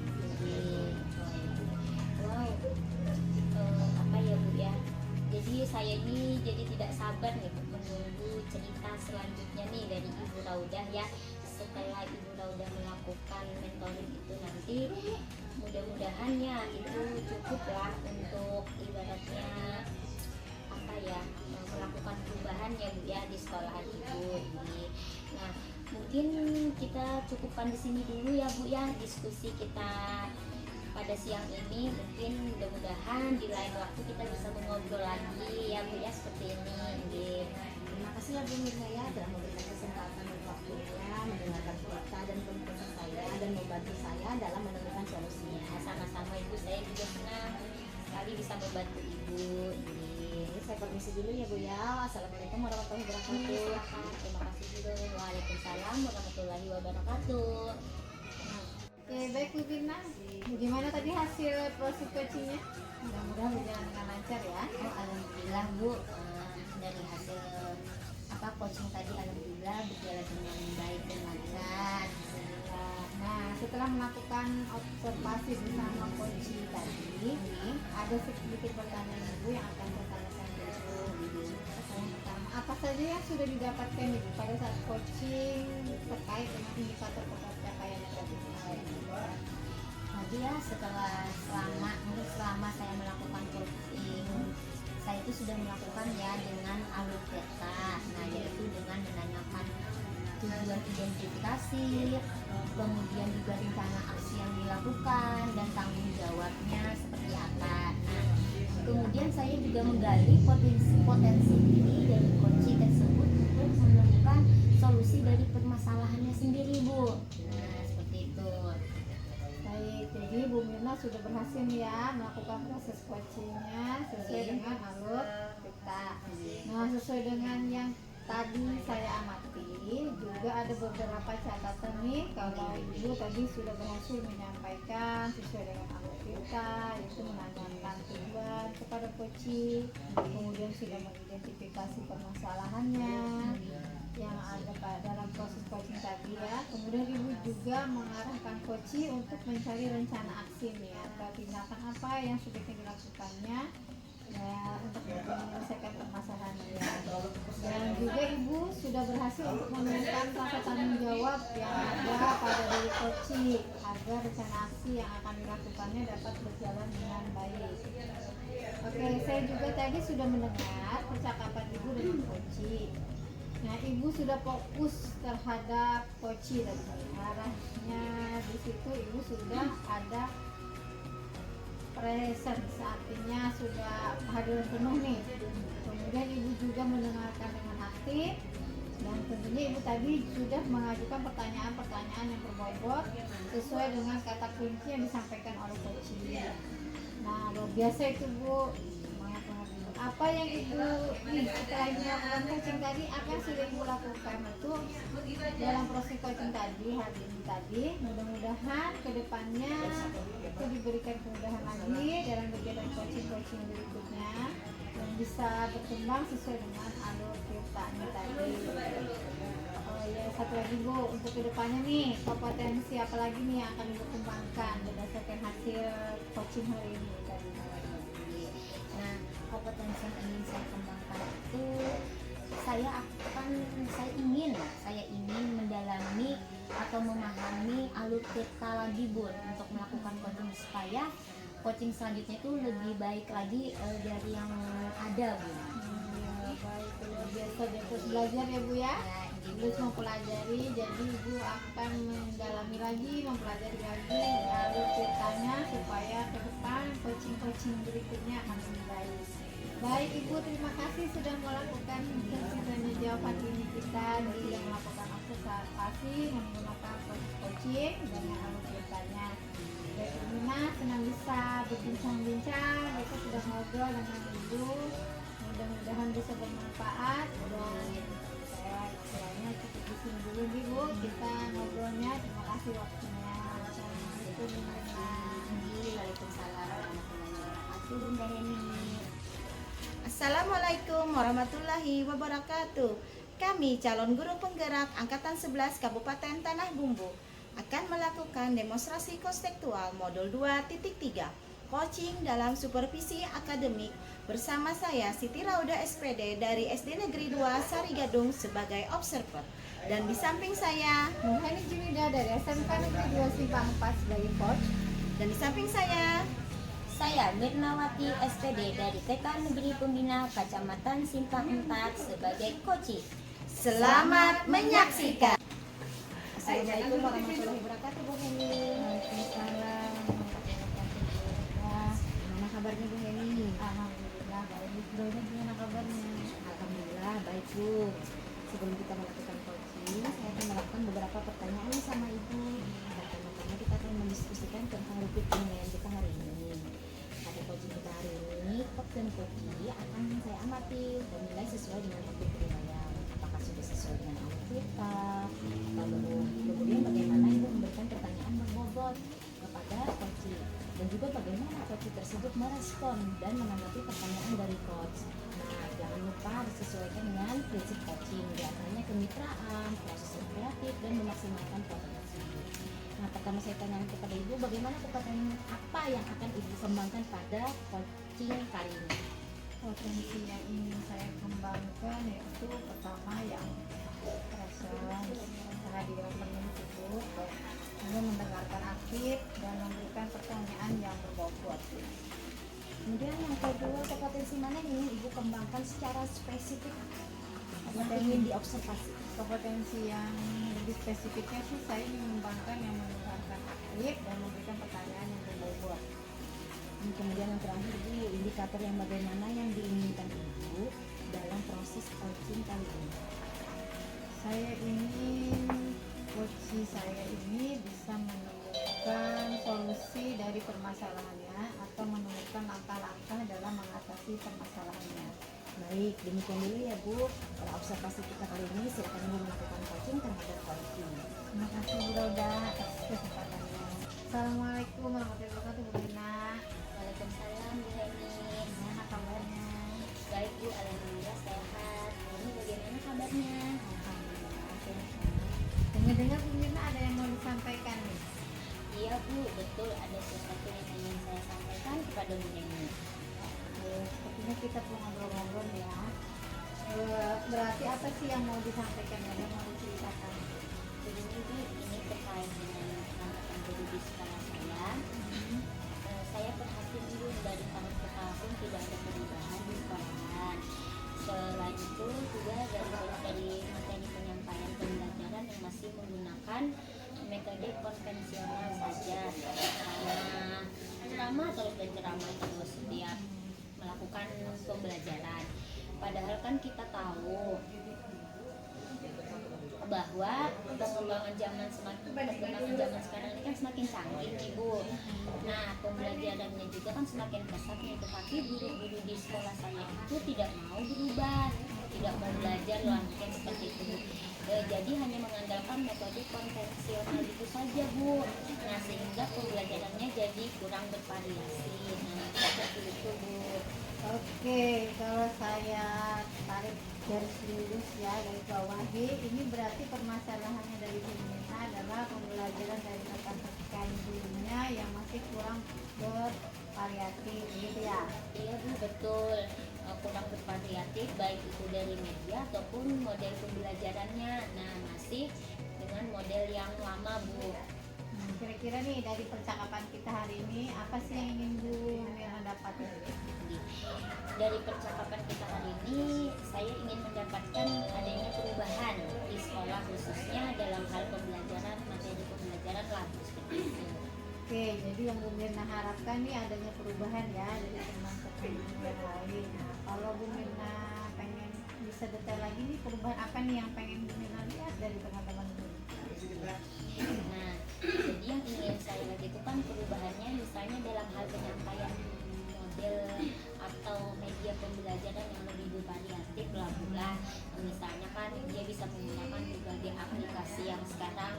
Wow, apa ya Bu ya? Jadi saya ini jadi tidak sabar nih menunggu cerita selanjutnya nih dari Ibu Raudah ya. Setelah Ibu Raudah melakukan mentoring itu nanti, mudah-mudahan ya itu cukuplah untuk ibaratnya melakukan perubahan ya Bu ya di sekolahan Ibu ini. Nah, mungkin kita cukupkan di sini dulu ya Bu ya diskusi kita pada siang ini. Mungkin mudah-mudahan di lain waktu kita bisa mengobrol lagi ya Bu ya, seperti ini. Terima kasih ya Bu Mirna ya, telah memberikan kesempatan dan waktunya mendengarkan cerita dan penjelasan saya dan membantu saya dalam menemukan solusinya. Sama-sama Ibu, saya juga senang sekali bisa membantu Ibu ini. Saya permisi dulu ya Bu ya. Assalamualaikum warahmatullahi wabarakatuh. Terima kasih juga. Waalaikumsalam warahmatullahi wabarakatuh. Oke, baik Bu Firna. Gimana tadi hasil proses coachingnya? Mudah-mudahan berjalan dengan lancar ya. Alhamdulillah Bu, dari hasil coaching tadi alhamdulillah berjalan dengan baik dan lancar. Nah, setelah melakukan observasi bersama coaching tadi, ada sedikit pertanyaan Ibu yang akan saya tanyakan dulu. Pertanyaan pertama, apa saja yang sudah didapatkan Ibu pada saat coaching terkait dengan indikator pencapaian yang tadi kemarin? Jadi ya selama saya melakukan coaching, saya itu sudah melakukan ya dengan alur peta. Nah, yaitu dengan menanyakan tujuan identifikasi, kemudian juga rencana aksi yang dilakukan dan tanggung jawabnya seperti apa. Nah, kemudian saya juga menggali potensi diri dari coaching tersebut untuk menemukan solusi dari permasalahannya sendiri, Bu. Nah, seperti itu. Baik, jadi Bu Mirna sudah berhasil ya melakukan proses coachingnya sesuai dengan alur kita. Nah, sesuai dengan yang tadi saya amati, juga ada beberapa catatan nih kalau Ibu tadi sudah berhasil menyampaikan sesuai dengan alur kita, yaitu menanyakan tujuan kepada coaching, kemudian sudah mengidentifikasi permasalahannya yang ada dalam proses coaching tadi ya. Kemudian Ibu juga mengarahkan coaching untuk mencari rencana aksi nih atau tindakan apa yang sebaiknya dilakukannya ya untuk menyelesaikan permasalahan dia. Dan juga Ibu sudah berhasil untuk menemukan rasa tanggung jawab yang ada pada diri coaching agar rencana aksi yang akan dilakukannya dapat berjalan dengan baik. Oke, saya juga tadi sudah mendengar percakapan Ibu dengan coaching. Nah, Ibu sudah fokus terhadap coaching tadi. Arahnya di situ Ibu sudah ada presence, artinya sudah kehadiran penuh nih. Kemudian Ibu juga mendengarkan dengan aktif, dan tentunya Ibu tadi sudah mengajukan pertanyaan-pertanyaan yang berbobot sesuai dengan kata kunci yang disampaikan oleh coaching. Nah, luar biasa itu Bu. Semangat banget Ibu. Apa yang Ibu setelah Ibu melakukan coaching tadi, apa yang sudah Ibu lakukan itu dalam proses coaching tadi hari ini tadi, mudah-mudahan kedepannya itu diberikan kemudahan lagi dalam kegiatan coaching berikutnya dan bisa berkembang sesuai dengan alur ceritanya tadi. Oh ya, satu lagi Bu, untuk kedepannya nih kompetensi apa lagi nih yang akan Ibu kembangkan berdasarkan hasil coaching hari ini tadi? Nah, kompetensi yang ingin saya kembangkan itu saya ingin mendalami atau memahami alur peta lagi Bu untuk melakukan coaching supaya coaching selanjutnya itu lebih baik lagi dari yang ada Bu. Ya, baik, luar biasa dia terus belajar ya Bu ya. Terus mempelajari, jadi Ibu akan mendalami lagi, mempelajari lagi alur ceritanya supaya ke depan coaching berikutnya akan lebih baik. Baik Ibu, terima kasih sudah melakukan sesi tanya jawab hari ini kita di yang melakukan observasi menggunakan coaching dengan alur ceritanya. Baik Ibu Mina, senang bisa berbincang-bincang, kita sudah ngobrol dengan Ibu. Mudah-mudahan bisa bermanfaat dan saya kiranya cukup di sini dulu Bu kita ngobrolnya. Terima kasih waktunya. Assalamualaikum warahmatullahi wabarakatuh. Waalaikumsalam warahmatullahi wabarakatuh, Bunda Heni. Assalamualaikum warahmatullahi wabarakatuh. Kami calon guru penggerak Angkatan 11 Kabupaten Tanah Bumbu akan melakukan demonstrasi konstekstual modul 2.3 coaching dalam supervisi akademik bersama saya Siti Rauda SPD dari SD Negeri 2 Sarigadung sebagai observer, dan di samping saya Nurhani Junida dari SMK Negeri 2 Simpang 4 sebagai coach, dan di samping saya Mirnawati SPD dari TK Negeri Pembina Kecamatan Simpang 4 sebagai coaching. Selamat menyaksikan. Assalamualaikum warahmatullahi wabarakatuh Bu Heni. Waalaikumsalam warahmatullahi wabarakatuh. Gimana kabarnya Bu Heni? Alhamdulillah baik. Doanya gimana kabarnya? Alhamdulillah baik Bu. Sebelum kita melakukan coaching, saya akan melakukan beberapa pertanyaan sama Ibu. Pertama-tama kita akan mendiskusikan tentang rubrik penilaian kita hari ini. Pada coaching kita hari ini, coach dan coachee akan saya amati dan nilai sesuai dengan rubrik penilaian. Apakah sudah sesuai dengan alur kita, atau belum. Kemudian bagaimana Ibu memberikan pertanyaan berbobot kepada coachee, dan juga bagaimana coachee tersebut merespon dan menanggapi pertanyaan dari coach. Nah, jangan lupa disesuaikan dengan prinsip coaching, diantaranya kemitraan, proses yang kreatif, dan memaksimalkan potensi. Nah, pertama saya tanyakan kepada Ibu, bagaimana kompetensi apa yang akan Ibu kembangkan pada coaching kali ini? Potensi yang ingin saya kembangkan yaitu pertama yang kehadiran teman tersebut, kemudian mendengarkan aktif dan memberikan pertanyaan yang berbobot. Kemudian yang kedua, kompetensi mana yang ingin Ibu kembangkan secara spesifik yang ingin diobservasi? Kompetensi yang lebih spesifiknya sih saya ingin mengembangkan yang mendengarkan aktif dan memberikan pertanyaan yang berbobot. Kemudian yang terakhir Bu, indikator yang bagaimana yang diinginkan Ibu dalam proses coaching kali ini? Saya ingin coaching saya ini bisa menemukan solusi dari permasalahannya atau menemukan langkah-langkah dalam mengatasi permasalahannya. Baik, demikian dulu ya Bu. Pada observasi kita kali ini, silakan Ibu melakukan coaching terhadap coaching. Terima kasih Bu Roda atas kesempatannya. Assalamualaikum warahmatullahi wabarakatuh Bu Rina. Waalaikumsalam Bu Heni. Gimana kabarnya? Baik Bu, alhamdulillah sehat. Ini bagaimana kabarnya? Alhamdulillah sehat. Dengar-dengar Bu Rina ada yang mau disampaikan nih. Iya Bu, betul ada sesuatu yang ingin saya sampaikan kepada Bu Heni. Sepertinya kita perlu ngobrol-ngobrol ya. Berarti apa sih yang mau disampaikan ya, yang mau diceritakan? Jadi ini terkait dengan pengamatan guru di sekolah saya. Saya perhatian dulu dari tahun ke tahun tidak ada perubahan di sekolahan. Selain itu juga dari materi penyampaian pembelajaran yang masih menggunakan metode konvensional saja, ceramah terus dan ceramah terus setiap melakukan pembelajaran. Padahal kan kita tahu bahwa perkembangan zaman sekarang ini kan semakin canggih nih Bu. Nah, pembelajarannya juga kan semakin pesat nih, tetapi guru-guru di sekolah saya itu tidak mau berubah, tidak mau belajar lah mungkin seperti itu Bu. Jadi hanya mengandalkan metode konvensional itu saja Bu. Nah, sehingga pembelajarannya jadi kurang bervariasi. Nah, seperti itu Bu. Oke, kalau saya tarik garis lurus ya dari bawahi, ini berarti permasalahannya dari Bumina adalah pembelajaran dari rekan-rekan gurunya yang masih kurang bervariatif, gitu ya? Iya Bu, betul. Kurang bervariatif baik itu dari media ataupun model pembelajarannya. Nah, masih dengan model yang lama Bu. Kira-kira nih dari percakapan kita hari ini apa sih yang ingin Bu Mira dapatin? Dari percakapan kita hari ini, saya ingin mendapatkan adanya perubahan di sekolah khususnya dalam hal pembelajaran, materi pembelajaran lah seperti itu. Oke, jadi yang Bu Mirna harapkan nih adanya perubahan ya dari teman-teman yang lain. Nah, kalau Bu Mirna pengen bisa detail lagi nih perubahan apa nih yang pengen Bu Mirna lihat dari teman-teman Bu? Nah, jadi yang ingin saya lihat itu kan perubahannya misalnya dalam hal penyampaian model atau media pembelajaran yang lebih bervariatif lah Bu lah. Misalnya kan dia bisa menggunakan berbagai aplikasi yang sekarang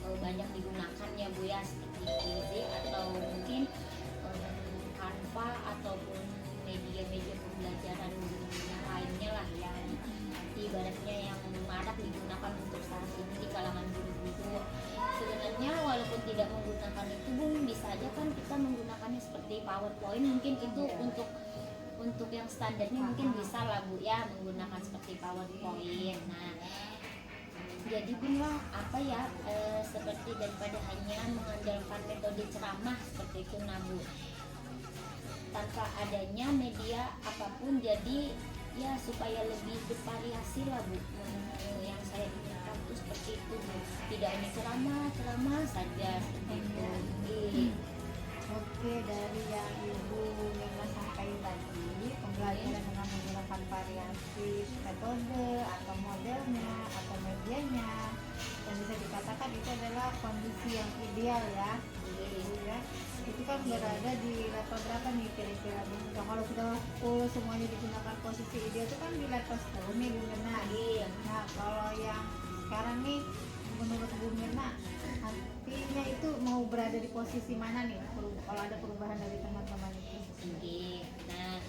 banyak digunakan ya Bu ya, seperti Quizy atau mungkin Canva ataupun media-media pembelajaran yang lainnya lah yang ibaratnya yang marak digunakan untuk saat ini di kalangan guru-guru. Sebenarnya walaupun tidak menggunakan itu Bu, bisa aja kan kita menggunakannya seperti PowerPoint, mungkin itu untuk yang standarnya mungkin bisa lah Bu ya menggunakan seperti PowerPoint. Nah, jadi Bunda apa ya seperti daripada hanya mengandalkan metode ceramah seperti itu nah Bu, tanpa adanya media apapun, jadi ya supaya lebih bervariasi lah Bu. Yang saya inginkan itu seperti itu Bu, tidak hanya ceramah saja seperti itu. Oke, dari yang Ibu Mirna sampaikan tadi, pembelajaran dengan menggunakan variasi metode atau modelnya atau medianya, dan bisa dikatakan itu adalah kondisi yang ideal ya, Ibu ya. Itu kan berada di level berapa nih kira-kira Bu? Nah, kalau sudah full semuanya digunakan posisi ideal itu kan di level 10 nih Bu Mirna. Nah, kalau yang sekarang nih menurut Bu Mirna artinya itu mau berada di posisi mana nih kalau ada perubahan dari teman-teman itu? Oke. Nah,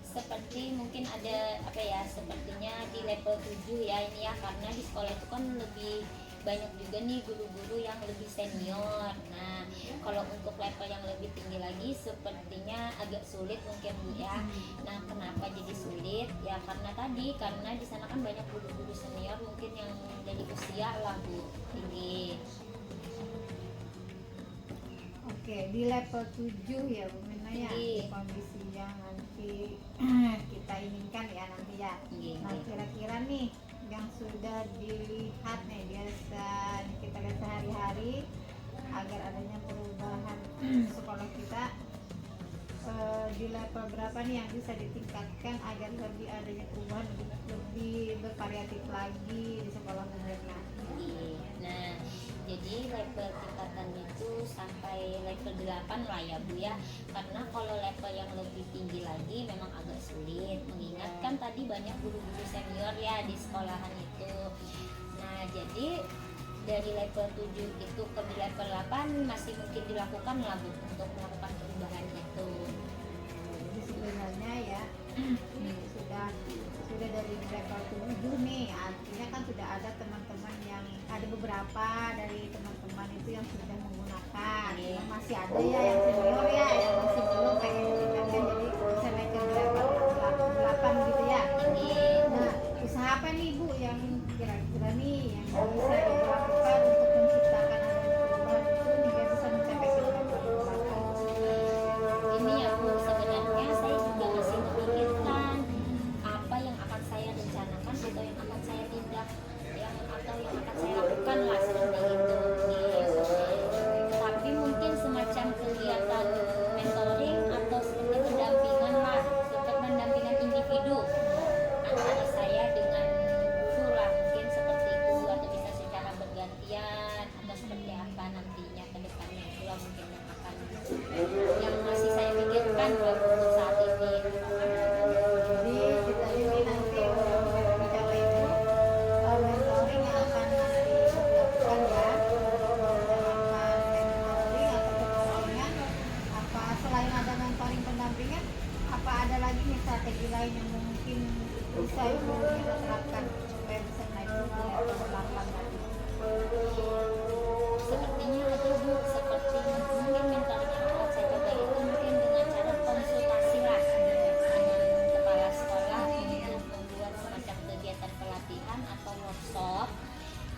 seperti mungkin ada apa ya, sepertinya di level 7 ya ini ya, karena di sekolah itu kan lebih banyak juga nih guru-guru yang lebih senior. Nah, kalau untuk level yang lebih tinggi lagi sepertinya agak sulit mungkin Bu ya. Nah, kenapa jadi sulit? Ya karena di sana kan banyak guru-guru senior mungkin yang dari usia lah Bu tinggi. Oke, di level 7 ya Bu Mina ya, Iya. di kondisi yang nanti kita inginkan ya nanti ya. Iya, Nah, iya. kira-kira nih yang sudah dilihat nih biasa kita lihat sehari-hari agar adanya perubahan sekolah kita, di level berapa nih yang bisa ditingkatkan agar lebih adanya perubahan lebih bervariatif lagi di sekolah Bu Mirna? Nah, jadi level tingkatan itu sampai level 8 lah ya Bu ya. Karena kalau level yang lebih tinggi lagi memang agak sulit, mengingat kan tadi banyak guru-guru senior ya di sekolahan itu. Nah, jadi dari level 7 itu ke level 8 masih mungkin dilakukan lah Bu untuk melakukan perubahan itu. Jadi sebenarnya ya sudah dari level 7 nih, artinya kan sudah ada teman-teman yang ada beberapa dari teman-teman itu yang sudah menggunakan. Iya. Cuma masih ada ya yang senior ya yang masih belum pengen ditingkatkan, jadi bisa naik ke level 8 gitu ya. Nah, usaha apa nih Bu yang kira-kira nih yang bisa dilakukan untuk menciptakan perubahan itu hingga bisa mencapai ke level 8? Ini ya Bu, sebenarnya saya juga masih memikirkan apa yang akan saya rencanakan atau yang akan saya tindak atau yang akan saya lakukan lah seperti itu. Tapi mungkin semacam kegiatan mentoring atau seperti pendampingan lah, seperti pendampingan individu antara saya dengan guru lah, mungkin seperti itu, atau bisa secara bergantian atau seperti apa nantinya ke depannya, itulah mungkin yang masih saya pikirkan lah untuk saat ini. Jadi kita ini nanti untuk mencapai itu mentoring yang akan nanti dilakukan ya, melakukan mentoring atau pendampingan. Apa selain ada mentoring pendampingan, apa ada lagi nih strategi lain yang mungkin bisa Ibu kita terapkan supaya bisa naik ke level 8 tadi? Sepertinya ada Bu, seperti mungkin mentoring yang akan saya coba itu mungkin dengan cara konsultasi lah dengan kepala sekolah untuk membuat semacam kegiatan pelatihan atau workshop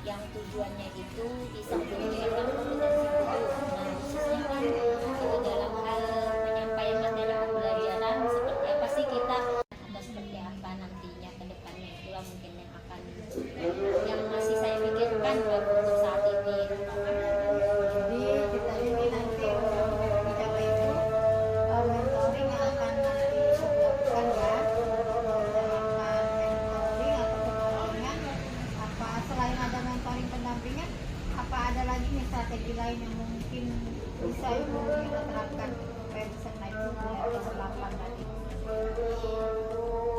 yang tujuannya itu bisa meningkatkan kompetensi guru. Nah, khususnya kan dalam hal penyampaian materi pembelajaran seperti apa sih kita atau seperti apa nantinya ke depannya, itulah mungkin yang masih saya pikirkan lah untuk saat ini. Jadi kita ini nanti untuk mencapai itu mentoring yang akan nanti dilakukan ya, melakukan mentoring atau pendampingan. Apa selain ada mentoring pendampingan, apa ada lagi nih strategi lain yang mungkin bisa Ibu kita terapkan supaya bisa naik ke level 8 tadi?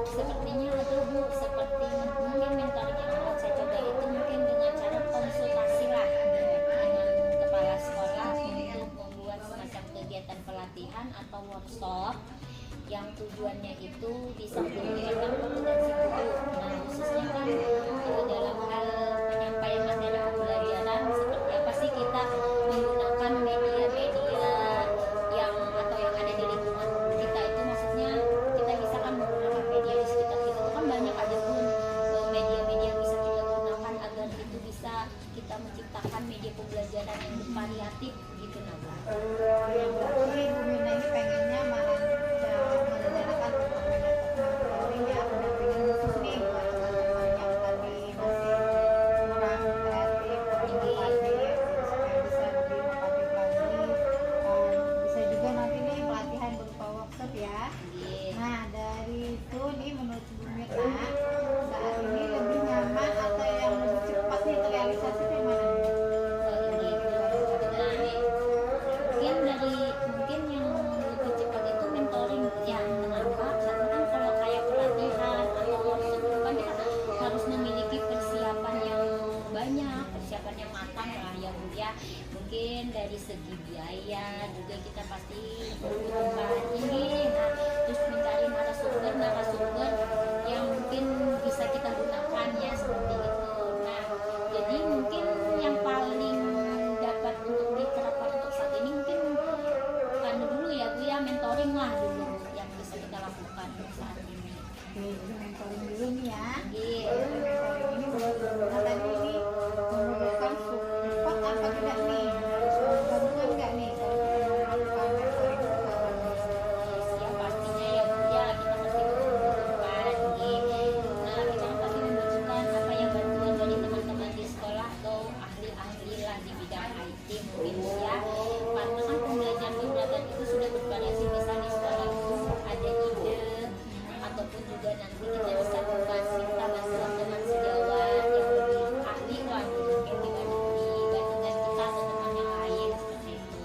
Sepertinya ada Bu, seperti mungkin mentoring yang akan saya coba itu mungkin dengan cara konsultasi lah dengan kepala sekolah untuk membuat semacam kegiatan pelatihan atau workshop yang tujuannya itu bisa meningkatkan kompetensi guru. Nah, khususnya kan dalam hal penyampaian materi pembelajaran seperti apa sih kita menggunakan media-media yang atau yang ada di lingkungan kita itu, maksudnya kita bisa kan menggunakan media di sekitar kita itu kan banyak aja pun media-media yang bisa kita gunakan agar itu bisa kita menciptakan media pembelajaran yang bervariatif gitu nah Bu. Yang berarti Bu Mirna ini pengennya menyelenggarakan mentoring ya, pendampingan khusus nih buat teman-teman yang tadi masih kurang kreatif, kurang inovatif, supaya bisa lebih inovatif lagi. Bisa juga nanti nih pelatihan berupa workshop ya. Iya. Nah, dari itu nih menurut Bu Mirna saat ini lebih nyaman atau yang lebih cepat nih terrealisasi di mana nih? Mungkin yang lebih cepat itu mentoring ya. Kenapa? Karena kan kalau kayak pelatihan atau workshop itu kan kita harus memiliki persiapan yang banyak, persiapan yang matang lah ya Bu ya. Mungkin dari segi biaya juga kita pasti membutuhkan ini. Nah, terus mencari narasumber yang mungkin bisa kita gunakan ya seperti itu. Nah, jadi mungkin yang nggak nih? Harus ada gabungan nggak nih kalau kita mau melakukan mentoring bersama nih? Ya pastinya ya Bu ya, kita pasti membutuhkan gitu. Nah kita kan pasti membutuhkan apa ya, bantuan dari teman-teman di sekolah atau ahli-ahli lah di bidang IT mungkin Bu ya, karena kan pembelajaran pembelajaran itu sudah bervariasi, bisa di sekolah itu ada ide ataupun juga nanti kita bisa minta bantuan teman sejawat yang lebih ahli lah mungkin dibandingkan kita atau teman yang lain seperti itu.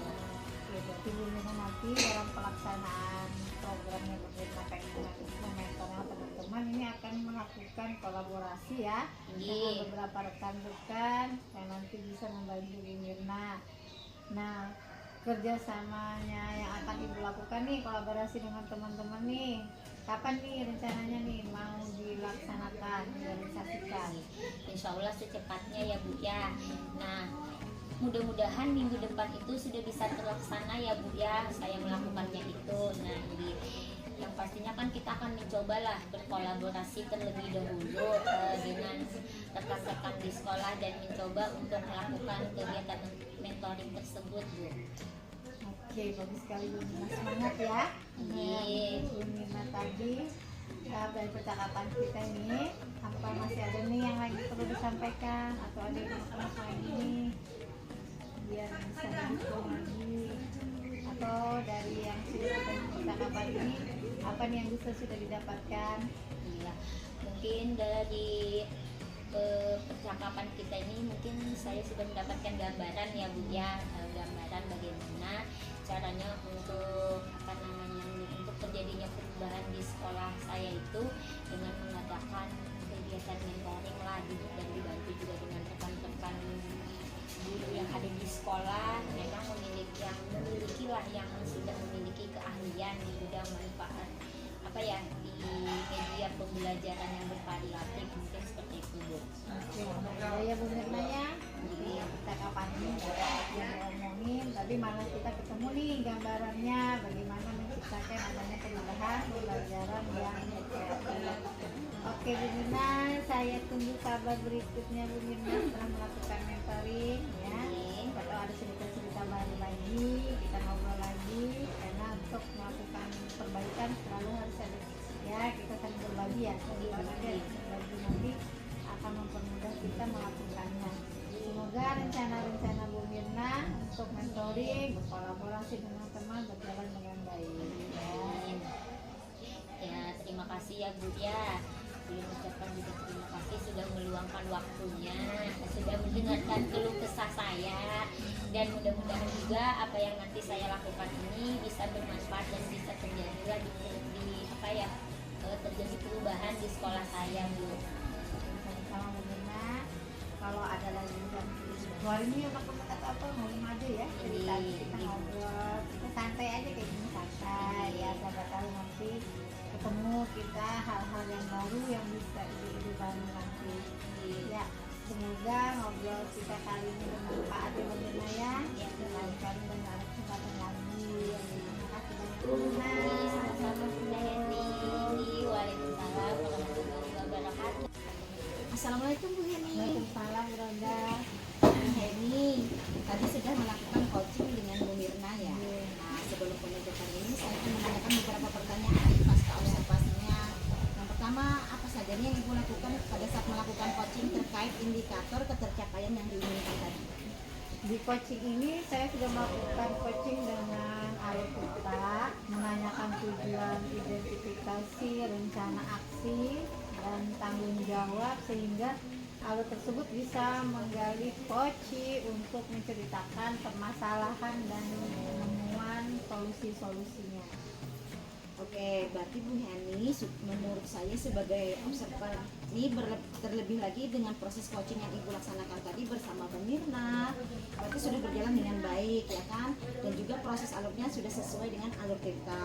Oke, berarti Bu Mirna nanti dalam pelaksanaan programnya Bu Mirna pengen mementornya teman-teman ini akan melakukan kolaborasi ya dengan Iya. beberapa rekan-rekan yang nanti bisa membantu Bu Mirna. Nah, kerjasamanya yang akan Ibu lakukan nih, kolaborasi dengan teman-teman nih, kapan nih rencananya nih mau dilaksanakan, direalisasikan? Insya Allah secepatnya ya Bu ya. Nah mudah-mudahan minggu depan itu sudah bisa terlaksana ya Bu ya, saya melakukannya itu. Nah jadi yang pastinya kan kita akan mencoba lah berkolaborasi terlebih dahulu dengan rekan-rekan di sekolah dan mencoba untuk melakukan kegiatan mentoring tersebut Bu. Oke, bagus sekali Bu Mirna, semangat ya. Iya. Bu Mirna tadi dari percakapan kita ini, apa masih ada nih yang lagi perlu disampaikan atau ada yang mau lagi nih biar bisa didukung lagi, atau dari yang sudah kita percakapan ini apa nih yang bisa sudah didapatkan? Iya, mungkin dari percakapan kita ini mungkin saya sudah mendapatkan gambaran ya Bu ya, gambaran bagaimana caranya untuk apa namanya untuk terjadinya perubahan di sekolah saya itu dengan mengadakan kegiatan mentoring lah gitu, dan dibantu juga dengan rekan-rekan guru yang ada di sekolah memang memiliki lah yang sudah memiliki keahlian di bidang manfaat apa ya di media pembelajaran yang bervariatif mungkin seperti itu Bu. Oke, ya Bu Mirna ya. Jadi percakapan ini yang diomongin, tapi malah kita ketemu nih gambarannya bagaimana menciptakan adanya perubahan pembelajaran yang kreatif. Oke Bu Mirna, saya tunggu kabar berikutnya Bu Mirna setelah melakukan mentoring ya. Atau ada cerita-cerita baru lagi, kita ngobrol lagi, karena untuk melakukan perbaikan selalu harus ada ya, kita saling berbagi ya, berbagi nanti akan mempermudah kita melakukannya. Semoga rencana-rencana Bu Mirna untuk mentoring, berkolaborasi dengan teman berjalan dengan baik ya. Ya terima kasih ya Bu ya, belum ucapkan juga terima kasih sudah meluangkan waktunya, sudah mendengarkan keluh kesah saya, dan mudah-mudahan juga apa yang nanti saya lakukan ini bisa bermanfaat dan bisa terjadilah di apa ya terjadi perubahan di sekolah saya Bu. Sama-sama Bu Mirna. Kalau ada lagi yang hari ini unek-unek atau apa ngomong aja ya, cerita kita ngobrol, kita santai aja kayak gini, santai ya, siapa tahu nanti ketemu kita hal-hal yang baru yang bisa ide-ide baru nanti ya. Semoga ngobrol kita kali ini bermanfaat ya Bu Mirna ya. Lain kali dengan ada kesempatan lagi. Terima kasih banyak Bu Mirna. Sama-sama Bunda Heni. Waalaikumsalam warahmatullahi wabarakatuh. Assalamualaikum Bu Heni. Waalaikumsalam Bu Ronda. Bu Heni, tadi sudah melakukan coaching dengan Bu Mirna ya. Nah, sebelum penutupan ini saya akan menanyakan beberapa pertanyaan pasca observasinya. Yang pertama, apa saja nih yang Ibu lakukan pada saat melakukan coaching terkait indikator ketercapaian yang diinginkan tadi? Di coaching ini saya sudah melakukan coaching dengan alur kita, menanyakan tujuan, identifikasi, rencana aksi, dan tanggung jawab, sehingga alur tersebut bisa menggali coaching untuk menceritakan permasalahan dan penemuan solusi-solusinya. Oke, berarti Bu Hani menurut saya sebagai observer ini terlebih lagi dengan proses coaching yang Ibu laksanakan tadi bersama Bu Mirna, berarti sudah berjalan dengan baik ya kan, dan juga proses alurnya sudah sesuai dengan alur kita,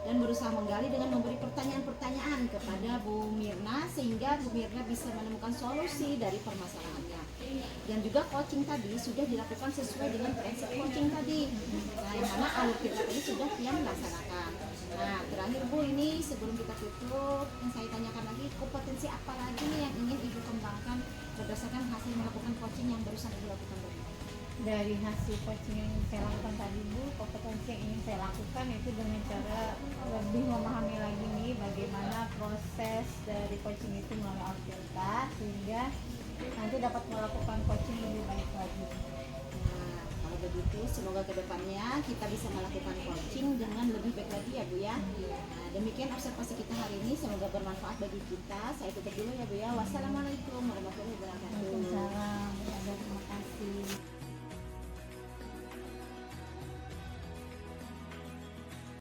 dan berusaha menggali dengan memberi pertanyaan-pertanyaan kepada Bu Mirna sehingga Bu Mirna bisa menemukan solusi dari permasalahannya. Dan juga coaching tadi sudah dilakukan sesuai dengan prinsip coaching tadi, nah yang mana alur kita tadi sudah dia melaksanakan. Nah terakhir Bu, ini sebelum kita tutup yang saya tanyakan lagi, kompetensi apa lagi nih yang ingin Ibu kembangkan berdasarkan hasil melakukan coaching yang barusan Ibu lakukan tadi? dari hasil coaching yang saya lakukan tadi Bu, kompetensi yang ingin saya lakukan itu dengan cara lebih memahami lagi nih bagaimana proses dari coaching itu melalui Altirta, sehingga nanti dapat melakukan coaching lebih baik lagi. Nah, kalau begitu semoga kedepannya kita bisa melakukan coaching dengan lebih baik lagi ya Bu ya. Nah, demikian observasi kita hari ini, semoga bermanfaat bagi kita. Saya tutup dulu ya Bu ya. Wassalamualaikum warahmatullahi wabarakatuh. Waalaikumsalam. Terima kasih.